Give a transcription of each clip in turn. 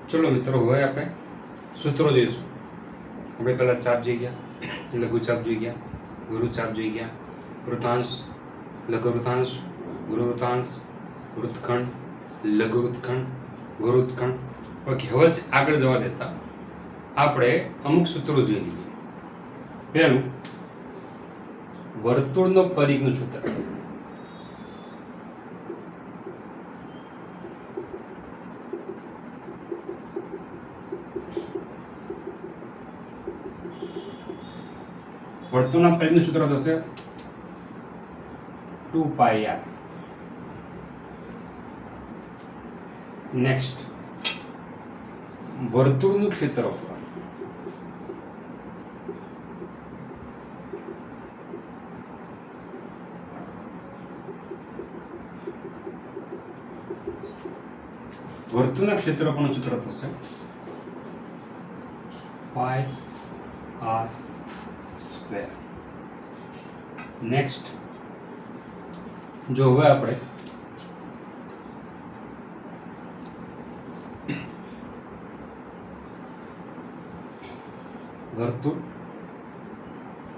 ચલો મિત્રો, હવે આપણે સૂત્રો જોઈશું. આપણે પહેલાં ચાપ જોઈ ગયા, લઘુચાપ જોઈ ગયા, ગુરુચાપ જોઈ ગયા, વૃતાંશ, લઘુવૃતાંશ, ગુરુવૃતાંશ, વૃત્તખંડ, લઘુવૃત્તખંડ, ગુરુવૃત્તખંડ. ઓકે, હવે જ આગળ જવા દેતા આપણે અમુક સૂત્રો જોઈ લઈએ. પહેલું, વર્તુળનો પરિઘનું સૂત્ર. વર્તુળના પરિઘનું સૂત્ર થશે 2πr. નેક્સ્ટ, વર્તુળનું ક્ષેત્રફળ. વર્તુળના ક્ષેત્રફળનું સૂત્ર થશે πr². નેક્સ્ટ, જો હવે આપણે વર્તુળ,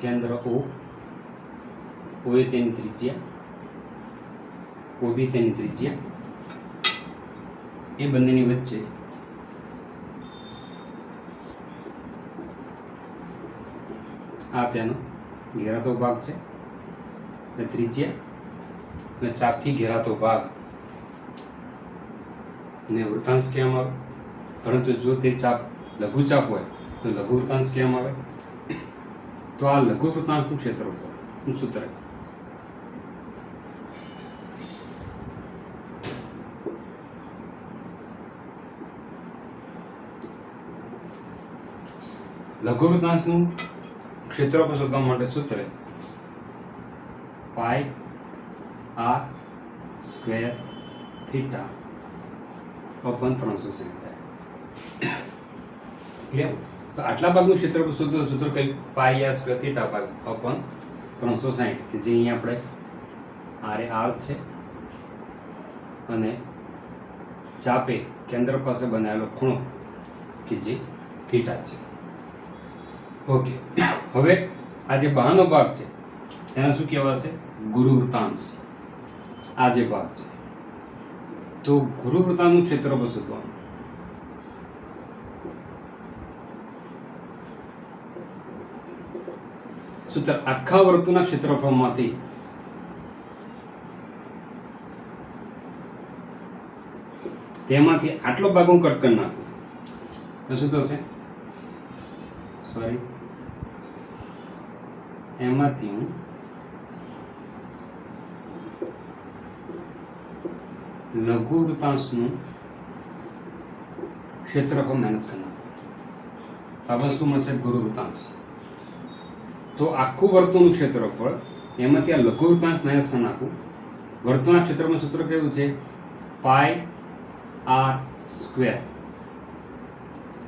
કેન્દ્ર O, OA તેની ત્રિજ્યા, OB તેની ત્રિજ્યા, એ બંનેની વચ્ચે આ તેનો ઘેરાતો ભાગ છે, એટલે ત્રિજ્યા અને ચાપથી ઘેરાતો ભાગ ને વૃત્તાંશ કહેવામાં આવે. પરંતુ જો તે ચાપ લઘુચાપ હોય તો લઘુ વૃત્તાંશ કહેવામાં આવે. તો આ લઘુ વૃત્તાંશનું ક્ષેત્રફળનું સૂત્ર લઘુ વૃત્તાંશનું ક્ષેત્રફળ શોધવા માટે સૂત્ર πr² અપન 360 થાય. તો આટલા ભાગનું ક્ષેત્રફળ શોધવું સૂત્ર કઈ πr² ભાગ અપન 360, કે જે અહીંયા આપણે r છે અને ચાપે કેન્દ્ર પાસે બનાવેલો ખૂણો કે જે થીટા છે. ઓકે, હવે આ જે બહારનો ભાગ છે એને શું કહેવાશે? ગુરુવૃત્તાંશ. આ જે ભાગ છે તો ગુરુવૃત્તાંશનું ક્ષેત્રફળ શોધવાનું. સૂત્ર આખા વર્તુળના ક્ષેત્રફળમાંથી તેમાંથી આટલો ભાગ હું કટ કરી નાખું તો શું થશે? સોરી, એમાંથી હું લઘુ વૃત્તાંશનું ક્ષેત્રફળ માઇનસ કરી નાખું તો આપણે શું મળશે? ગુરુવૃત્તાંશ. તો આખું વર્તુળનું ક્ષેત્રફળ એમાંથી આ લઘુ વૃત્તાંશ માઇનસ કરી નાખું. વર્તુળના ક્ષેત્રફળનું સૂત્ર કેવું છે? πr².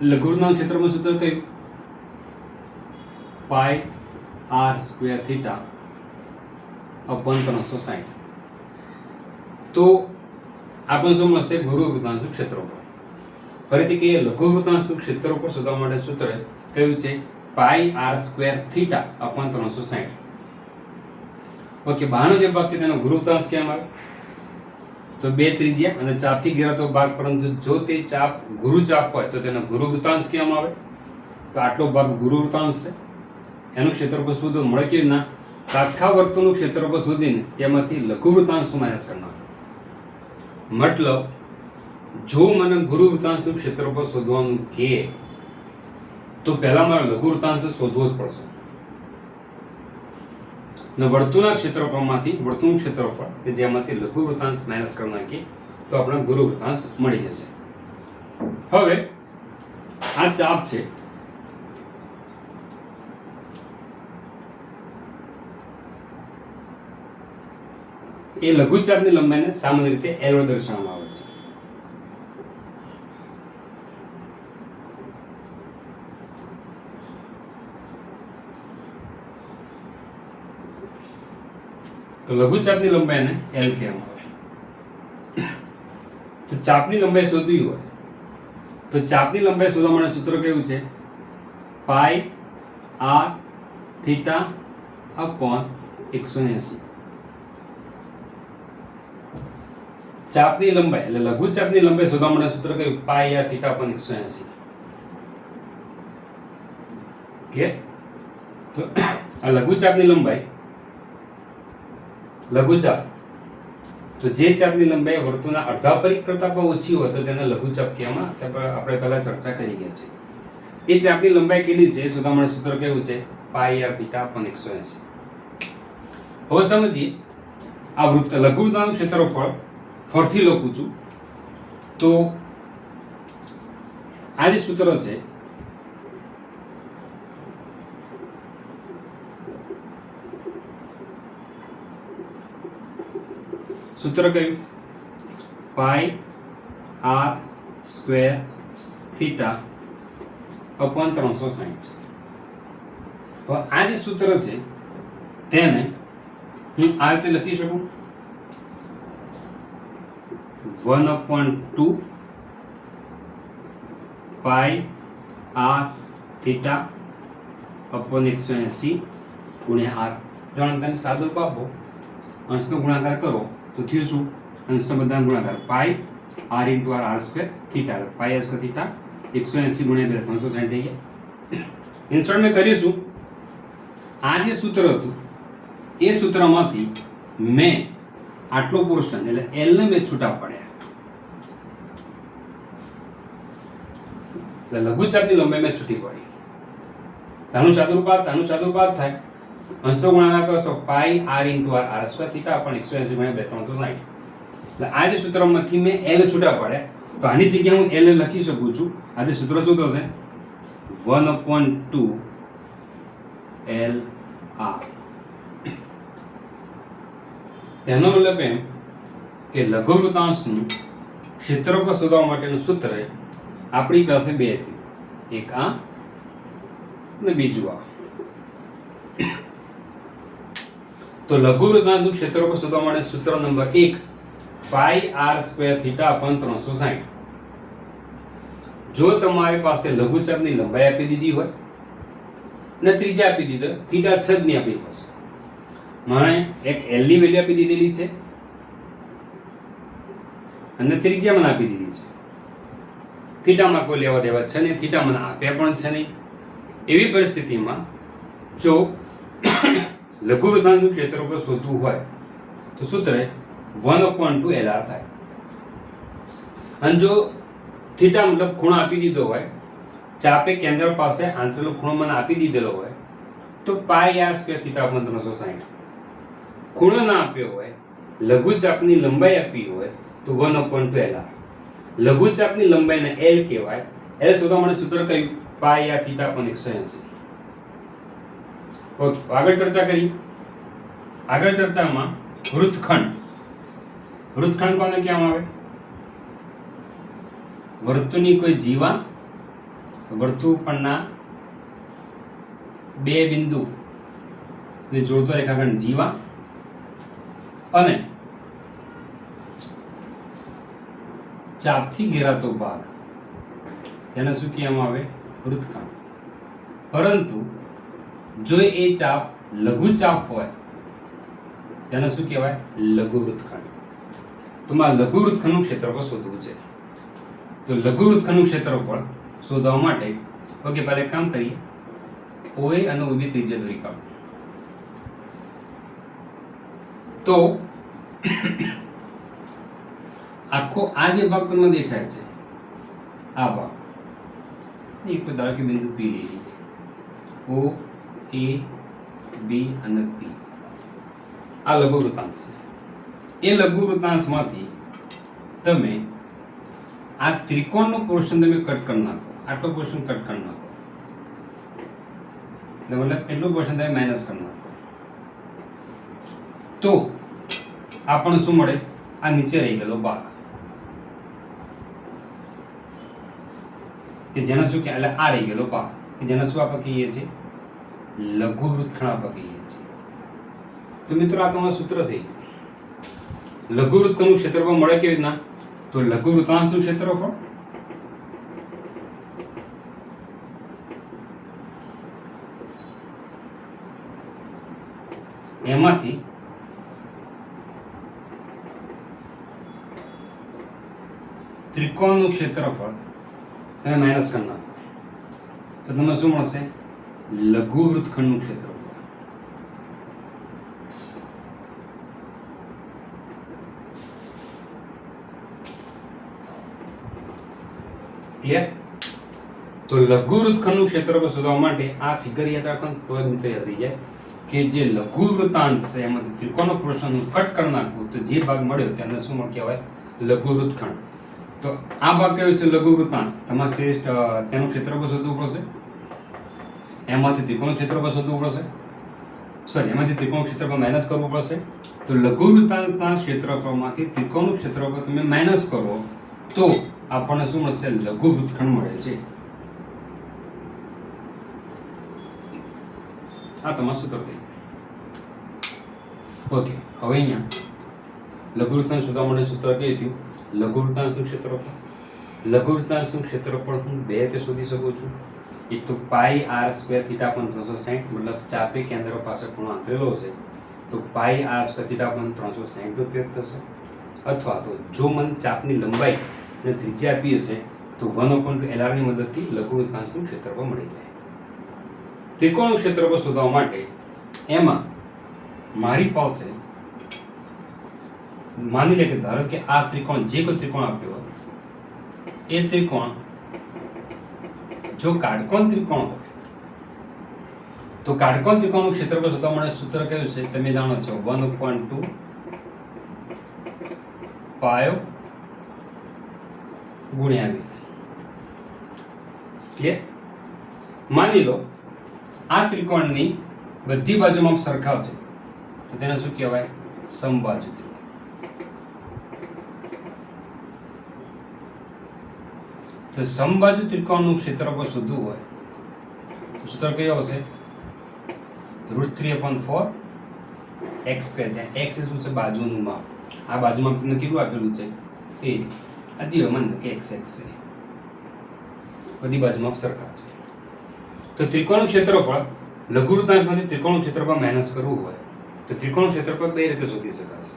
લઘુ વૃત્તાંશનું ક્ષેત્રફળનું સૂત્ર કયું? πr²θ અપન 360. તો આપણને શું મળશે? ગુરુવૃત્તાંશનું ક્ષેત્રફળ. ફરીથી કહીએ, લઘુ વૃત્તાંશનું ક્ષેત્રફળ શોધવા માટે સૂત્ર કયું છે? πr²θ અપન 360. ઓકે, બહારનો જે ભાગ છે તેનો ગુરુવૃત્તાંશ કહેવામાં આવે. તો બે ત્રિજ્યા અને ચાપથી ઘેરાતો ભાગ, પરંતુ જો તે ચાપ ગુરુચાપ હોય તો તેનો ગુરુવૃત્તાંશ કહેવામાં આવે. તો આટલો ભાગ ગુરુવૃત્તાંશ છે. એનું ક્ષેત્રફળ શોધો મળે કેવી ના? આખા વર્તુળનું ક્ષેત્રફળ શોધીને તેમાંથી લઘુ વૃત્તાંશ માઇનસ કરનાર. મતલબ જો મને ગુરુવૃત્તાંશનું ક્ષેત્રફળ શોધવાનું કહે તો પહેલા મારે લઘુ વૃત્તાંશ શોધવો જ પડશે. અને વર્તુળના ક્ષેત્રફળમાંથી વર્તુળનું ક્ષેત્રફળ કે જેમાંથી લઘુ વૃત્તાંશ માઇનસ કરી નાખીએ તો આપણે ગુરુવૃત્તાંશ મળી જશે. હવે આ ચાપ છે, એ લઘુચાપની લંબાઈને સામાન્ય રીતે L વડે દર્શાવવામાં આવે છે. તો લઘુચાપની લંબાઈને L કહેવામાં આવે. તો ચાપની લંબાઈ શોધવી હોય તો ચાપની લંબાઈ શોધવા માટે સૂત્ર કેવું છે? પાઈ આર થીટા અપોન 180. ચાપની લંબાઈ એટલે લઘુ ચાપની લંબાઈ શોધવા માટે સૂત્ર કયું? પાઈ આર થીટા અપોન 180. ક્લિયર? તો આ લઘુ ચાપની લંબાઈ, લઘુ ચાપ, તો જે ચાપની લંબાઈ વર્તુળના અડધા પરિઘ કરતાં પણ ઓછી હોય તો તેને લઘુ ચાપ કહેવામાં આપણે પહેલા ચર્ચા કરી ગયા છે. એ ચાપની લંબાઈ કેટલી છે શોધવા માટે સૂત્ર કેવું છે? પાઈ આર થીટા અપોન 180. હવે સમજીએ આ વૃત્ત લઘુ વૃત્તનું ક્ષેત્રફળ ફરીથી લખું છું. તો આ જે સૂત્ર છે સૂત્ર કયું? પાઈ આર સ્ક્વેર થીટા અપોન 360. હવે આ જે સૂત્ર છે તેને હું આ રીતે લખી શકું: 1/2 પાઈ આર થીટા અપોન 180 ગુણ્યા આર. જાણો તમે સાદો આપો, અંશનો ગુણાકાર કરો તો થયું શું? અંશનો બધાનો ગુણાકાર pi r into r, r square theta, pi r square theta 180 ગુણ્યા 2 360 થઈ ગયા. ઇન્સ્ટન્ટ મેં કરીશું આ જે સૂત્ર હતું એ સૂત્રમાંથી મેં આટલો પોર્શન એટલે એલ ને મેં છૂટા પાડ્યા. એટલે લઘુચાપની લંબાઈ મેં છૂટી પડી. તાનું ચાતુર્પાદ થાય. અંશનો ગુણાકાર કરશો pi r into r, r square theta પણ 180 ગુણ્યા 2 360. એટલે આ જે સૂત્રમાંથી મેં એલ છૂટા પાડ્યા તો આની જગ્યાએ હું એલ લખી શકું છું. આ જે સૂત્ર શું થશે? 1/2 એલ આર. તેનો મતલબ એમ કે લઘુવૃત્તાંશનું ક્ષેત્રફળ શોધવા માટેનું સૂત્ર આપણી પાસે બે થયું, એક આ અને બીજું આ. તો લઘુવૃત્તાંશનું ક્ષેત્રફળ શોધવા માટે સૂત્ર નંબર 1 પાઈ આર સ્ક્વેર થીટા અપોન 360. જો તમારી પાસે લઘુચાપની લંબાઈ આપી દીધી હોય ને ત્રિજ્યા આપી દીધો, થીટા છેદની આપણી પાસે, મને એક એલ ની વેલ્યુ આપી દીધેલી છે અને ત્રિજ્યા મને આપી દીધી છે. થીટામાં કોઈ લેવા દેવા છે નહીં, થીટા મને આપ્યા પણ છે નહીં. એવી પરિસ્થિતિમાં જો લઘુવૃત્તાંશનું ક્ષેત્રફળ શોધવું હોય તો સૂત્ર 1/2 LR થાય. અને જો થીટા મતલબ ખૂણો આપી દીધો હોય, ચાપે કેન્દ્ર પાસે આંતરનો ખૂણો મને આપી દીધેલો હોય તો પાઈ આર સ્ક્વેર થીટા અપોન 360. ખૂણો ના આપ્યો હોય, લઘુચાપની લંબાઈ આપી હોય તો 1/2 LR. લઘુચાપની લંબાઈને L કહેવાય. L શોધવા માટે સૂત્ર કયું? પાઈ આર થીટા અપોન 180. ઓકે, આગળ ચર્ચા કરી. આગળ ચર્ચામાં વૃત્તખંડ કોને કહેવામાં આવે? વર્તુળની કોઈ જીવા, વર્તુળ પરના બે બિંદુ ને જોડતો રેખાખંડ જીવા અને ચાપથી ઘેરાતો ભાગ તેને શું કહેવામાં આવે? વૃત્તખંડ. પરંતુ જો એ ચાપ લઘુ ચાપ હોય તેને શું કહેવાય? લઘુ વૃત્તખંડ. તો મારે લઘુ વૃત્તખંડનું ક્ષેત્રફળ શોધવું છે. તો લઘુ વૃત્તખંડનું ક્ષેત્રફળ શોધવા માટે ઓકે, પહેલા એક કામ કરીએ. OA અને OB ત્રિજ્યા દોરી કાઢો. તો આખો આ જે ભાગ તમને દેખાય છે, આ ભાગ એક ધારો કે બિંદુ P લઈ લઈએ. O, A, B અને P આ લઘુ વૃત્તાંશ છે. એ લઘુ વૃત્તાંશમાંથી તમે આ ત્રિકોણનું પોર્શન તમે કટ કરી નાખો, આટલો પોર્શન કટ કરી નાખો, મતલબ એટલું પોર્શન તમે માઇનસ કરી નાખો તો આપણને શું મળે? આ નીચે રહી ગયેલો ભાગ કે જેને શું કે એટલે આ રહી ગયેલો ભાગ કે જેને શું આપણે કહીએ છીએ? લઘુ વૃત્તખંડ આપણે કહીએ છીએ. તો મિત્રો આ તમારું સૂત્ર થઈ ગયું. લઘુ વૃત્તખંડનું ક્ષેત્રફળ મળે કેવી રીતના? તો લઘુ વૃત્તાંશનું ક્ષેત્રફળ એમાંથી ત્રિકોણનું ક્ષેત્રફળ તમે માઇનસ કરી નાખો તો તમને શું મળશે? લઘુ વૃત્તખંડનું ક્ષેત્રફળ. ક્લિયર? તો લઘુ વૃત્તખંડનું ક્ષેત્રફળ શોધવા માટે આ ફિગર યાદ રાખો તો મિત્ર યાદ રહી જાય કે જે લઘુ વૃત્તાંશ છે એમાંથી ત્રિકોણનો પોર્શન કટ કરી નાખવું તો જે ભાગ મળ્યો તેને શું કહેવાય? લઘુ વૃત્તખંડ. તો આ ભાગ કયો છે? લઘુ વૃત્તાંશ. તમારે તેનું ક્ષેત્રફળ શોધવું પડશે, એમાંથી ત્રિકોણ ક્ષેત્રફળ શોધવું પડશે, એમાંથી ત્રિકોણ ક્ષેત્રફળ માઇનસ કરવું પડશે. તો લઘુ વૃત્તાંશના ક્ષેત્રફળમાંથી ત્રિકોણનું ક્ષેત્રફળ તમે માઇનસ કરો તો આપણને શું મળશે? લઘુ વૃત્તખંડ મળે છે. આ તમારું સૂત્ર થઈ. ઓકે, હવે અહીંયા લઘુ વૃત્તાંશ શોધવા માટે સૂત્ર કયું થયું? લઘુ વૃત્તાંશનું ક્ષેત્રફળ. લઘુ વૃત્તાંશનું ક્ષેત્રફળ હું બે રીતે શોધી શકું છું. એક તો પાઈ આર સ્ક્વેર થીટા પણ 360, મતલબ ચાપે કેન્દ્ર પાસે ખૂણો આંતરેલો હશે તો પાઈ આર સ્ક્વેર થીટા પણ 360 નો ઉપયોગ થશે. અથવા તો જો મને ચાપની લંબાઈ અને ત્રિજ્યા આપી હશે તો 1/LR ની મદદથી લઘુ વૃત્તાંશનું ક્ષેત્રફળ મળી જાય. ત્રિકોણનું ક્ષેત્રફળ શોધવા માટે એમાં મારી પાસે માની લે કે ધારો કે આ ત્રિકોણ, જે કોઈ ત્રિકોણ આપ્યો હોય એ ત્રિકોણ જો કાટકોણ ત્રિકોણ હોય તો કાટકોણ ત્રિકોણનું ક્ષેત્રફળ શોધવા માટે સૂત્ર કયું છે? તમે જાણો છો 1/2 પાયો ગુણ્યા વિધ. ક્લિયર? માની લો આ ત્રિકોણની બધી બાજુમાં સરખા છે તો તેને શું કહેવાય? સમબાજુ ત્રિકોણ. તો સમબાજુ ત્રિકોણનું ક્ષેત્રફળ શોધવું હોય તો સૂત્ર કયો હશે? √3/4 x², જ્યાં x એ શું છે? બાજુનું માપ. આ બાજુમાં તમને કેટલું આપેલું છે? એ આ જીવો માનો કે x છે, બધી બાજુમાં સરખા છે. તો ત્રિકોણનું ક્ષેત્રફળ લઘુ વૃત્તાંશમાંથી ત્રિકોણનું ક્ષેત્રફળ માઇનસ કરવું હોય તો ત્રિકોણનું ક્ષેત્રફળ બે રીતે શોધી શકાય છે.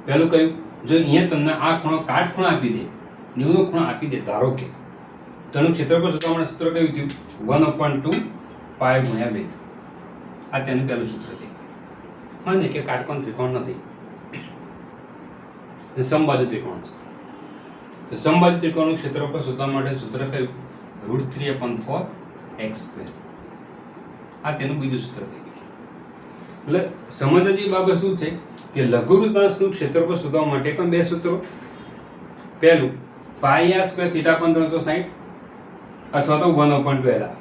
પહેલું કયું? જો અહીંયા તમને આ ખૂણો કાટખૂણો આપી દે, 90 નો ખૂણો આપી દે ધારો કે, તો એનું ક્ષેત્રફળ શોધવા માટે સૂત્ર કયું થયું? 1/2 પાય ગુણ્યા 2. આ તેનું પહેલું સૂત્ર થયું. માને કે કાટકોણ ત્રિકોણ નથી, સમબાજુ ત્રિકોણ છે. તો સમબાજુ ત્રિકોણનું ક્ષેત્રફળ શોધવા માટે સૂત્ર કયું? √3/4 x². આ તેનું બીજું સૂત્ર થઈ ગયું. એટલે સમજવા જેવી બાબત શું છે કે લઘુ વૃત્તાંશનું ક્ષેત્રફળ શોધવા માટે પણ બે સૂત્રો. પહેલું પાઈ આર સ્ક્વેર થીટા પણ 360 અથવા તો 1/2LR,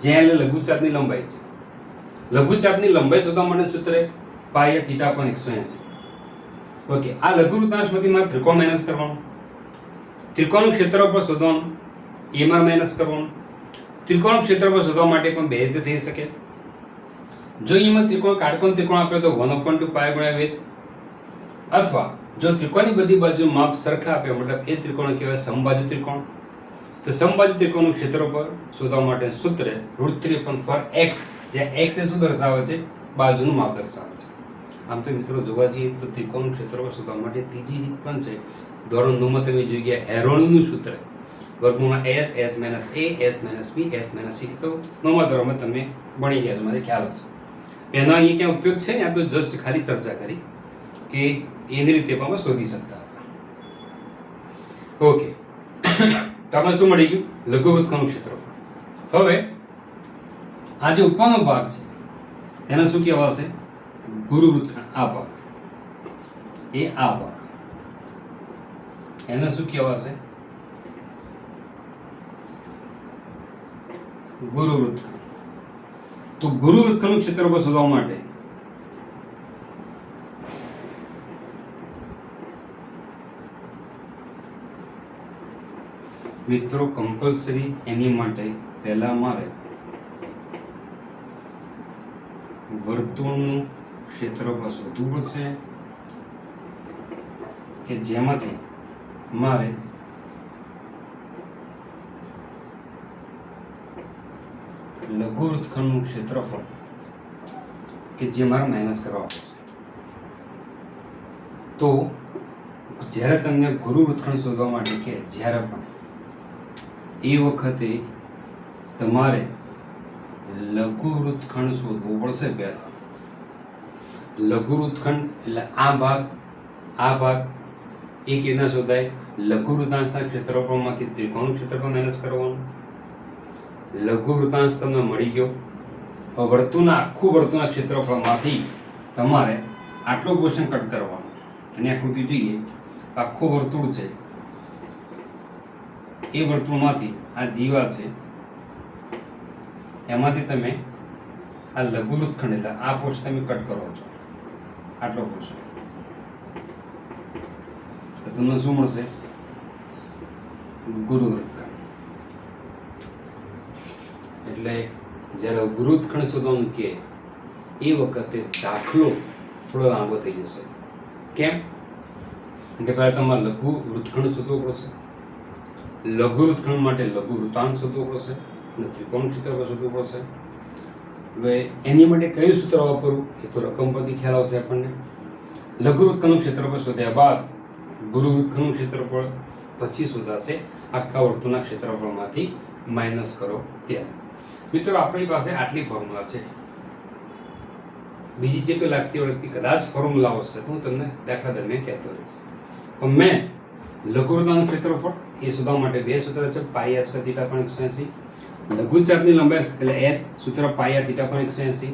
જ્યાં લઘુચાપની લંબાઈ છે. લઘુચાપની લંબાઈ શોધવા માટે સૂત્ર પાઈ આર થીટા પણ 180. ઓકે, આ લઘુ વૃત્તાંશમાંથી મારે ત્રિકોણ માઇનસ કરવાનું, ત્રિકોણનું ક્ષેત્રફળ શોધવાનું, એમાં માઇનસ કરવાનું. ત્રિકોણનું ક્ષેત્રફળ શોધવા માટે પણ બે રીતે થઈ શકે. જો એમાં ત્રિકોણ કાટકોણ ત્રિકોણ આપ્યો તો 1/2 પાય ગુણ્યા વેધ, અથવા જો ત્રિકોણની બધી બાજુ માપ સરખા આપ્યા મતલબ એ ત્રિકોણ કહેવાય સમબાજુ ત્રિકોણ. તો સમબાજુ ત્રિકોણનું ક્ષેત્રફળ શોધવા માટે સૂત્ર √3/4 x, જ્યાં x એ શું દર્શાવે છે? બાજુનું માપ દર્શાવે છે. આમ તો મિત્રો જોવા જઈએ તો ત્રિકોણનું ક્ષેત્રફળ શોધવા માટે ત્રીજી રીત પણ છે. ધોરણ 9 માં તમે જોઈ ગયા હેરોનીનું સૂત્ર, વર્ગમૂળમાં s, s - a, s - b, s - c. તો 9મા ધોરણમાં તમે ભણી ગયા છો, મને ખ્યાલ હશે. એનો અહીંયા ક્યાં ઉપયોગ છે? આ તો જસ્ટ ખાલી ચર્ચા કરી કે એની રીતે પણ શોધી શકતા હતા. ઓકે, તો આપણે શું મળી ગયું? લઘુ વૃત્તખંડનું ક્ષેત્રફળ. હવે આ જે ઉપરનો ભાગ છે તેને શું કહેવાશે? ગુરુ વૃત્તખંડ. આ ભાગ એ આ ભાગ એને શું કહેવાશે? ગુરુ વૃત્તખંડ. તો ગુરુ વૃત્તખંડનું ક્ષેત્રફળ શોધવા માટે મિત્રો કમ્પલસરી એની માટે પહેલા મારે વર્તુળનું ક્ષેત્રફળ શોધવું પડશે કે જેમાંથી મારે લઘુ વૃત્તખંડનું ક્ષેત્રફળ કે જે મારે માઇનસ કરવા પડશે. તો જ્યારે તમને ગુરુ વૃત્તખંડ શોધવા માટે કે જ્યારે પણ એ વખતે તમારે લઘુ વૃત્તખંડ શોધવો પડશે. પહેલા લઘુ વૃત્તખંડ એટલે આ ભાગ એ કેના શોધાય? લઘુ વૃત્તાંશના ક્ષેત્રફળમાંથી ત્રિકોણનું ક્ષેત્રફળ માઇનસ કરવાનું. લઘુ વૃત્તાંશ તમને મળી ગયો. હવે આખું વર્તુળના ક્ષેત્રફળમાંથી તમારે આટલો પોર્શન કટ કરવાનો. એની આકૃતિ જોઈએ. આખું વર્તુળ છે, એ વર્તુળમાંથી આ જીવા છે એમાંથી તમે આ લઘુ વૃત્તખંડ એટલે આ પોર્શન તમે કટ કરો છો. આટલો પોર્શન તમને શું મળશે? ગુરુ વૃત્તખંડ. એટલે જ્યારે ગુરુ વૃત્તખંડ શોધવાનું કે એ વખતે દાખલો થોડો લાંબો થઈ જશે. કેમ કે પહેલાં તમારે લઘુ વૃત્તખંડ શોધવો પડશે. લઘુ વૃત્તખંડ માટે લઘુ વૃત્તાંશ શોધવો પડશે અને ત્રિકોણ ક્ષેત્રફળ શોધવું પડશે. હવે એની માટે કયું સૂત્ર વાપરવું એ તો રકમ પરથી ખ્યાલ આવશે આપણને. લઘુ વૃત્તખંડનું ક્ષેત્રફળ શોધ્યા બાદ ગુરુ વૃત્તખંડનું ક્ષેત્રફળ પછી શોધાશે આખા વર્તુળના ક્ષેત્રફળમાંથી માઇનસ કરો ત્યારે. મિત્રો આપણી પાસે આટલી ફોર્મ્યુલા છે. બીજી જે કોઈ લાગતી વળગતી કદાચ ફોર્મ્યુલા હશે તો હું તમને દાખલા દરમિયાન કહેતો રહીશ. પણ મેં લઘુ વૃત્તાંશનું ક્ષેત્રફળ એ શોધવા માટે બે સૂત્ર છે. પાઈ આર સ્ક્વેર થીટા પણ 180. લઘુ ચાપની લંબાઈ એટલે એલ સૂત્ર પાઈ આર થીટા પણ 180.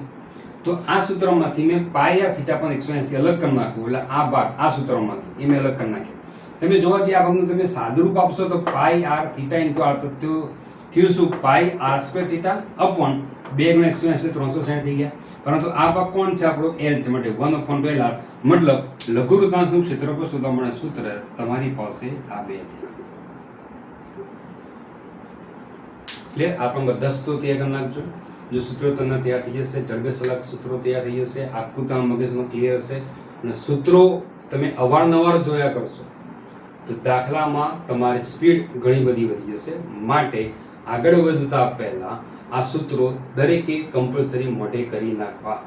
તો આ સૂત્રમાંથી મેં પાઈ આર થીટા પણ 180 અલગ કરી નાખ્યું. એટલે આ ભાગ આ સૂત્રમાંથી એ મેં અલગ કરી નાખ્યો. તમે જોવા જઈએ આ ભાગનું તમે સાદુરૂપ આપશો તો પાઈ આર થીટા ઇન્ટુ આર તો થયું શું? પાઈ આર સ્ક્વેર થીટા અપોન 2 × 180 360 થઈ ગયા. પરંતુ આ ભાગ કોણ છે? આપણો એલ છે. માટે 1/2 આર મતલબ લઘુ વૃત્તાંશનું ક્ષેત્રફળ શોધવા માટે સૂત્ર તમારી પાસે આ બે છે. ક્લિયર? આપણે બધા સૂત્રો તૈયાર કરી નાખજો. જો સૂત્રો તમને તૈયાર થઈ જશે, જડબે સલાક સૂત્રો તૈયાર થઈ જશે, આખું તમારા મગજમાં ક્લિયર હશે અને સૂત્રો તમે અવારનવાર જોયા કરશો તો દાખલામાં તમારી સ્પીડ ઘણી બધી વધી જશે. માટે આગળ વધતા પહેલા આ સૂત્રો દરેકે કમ્પલસરી મોઢે કરી નાખવા.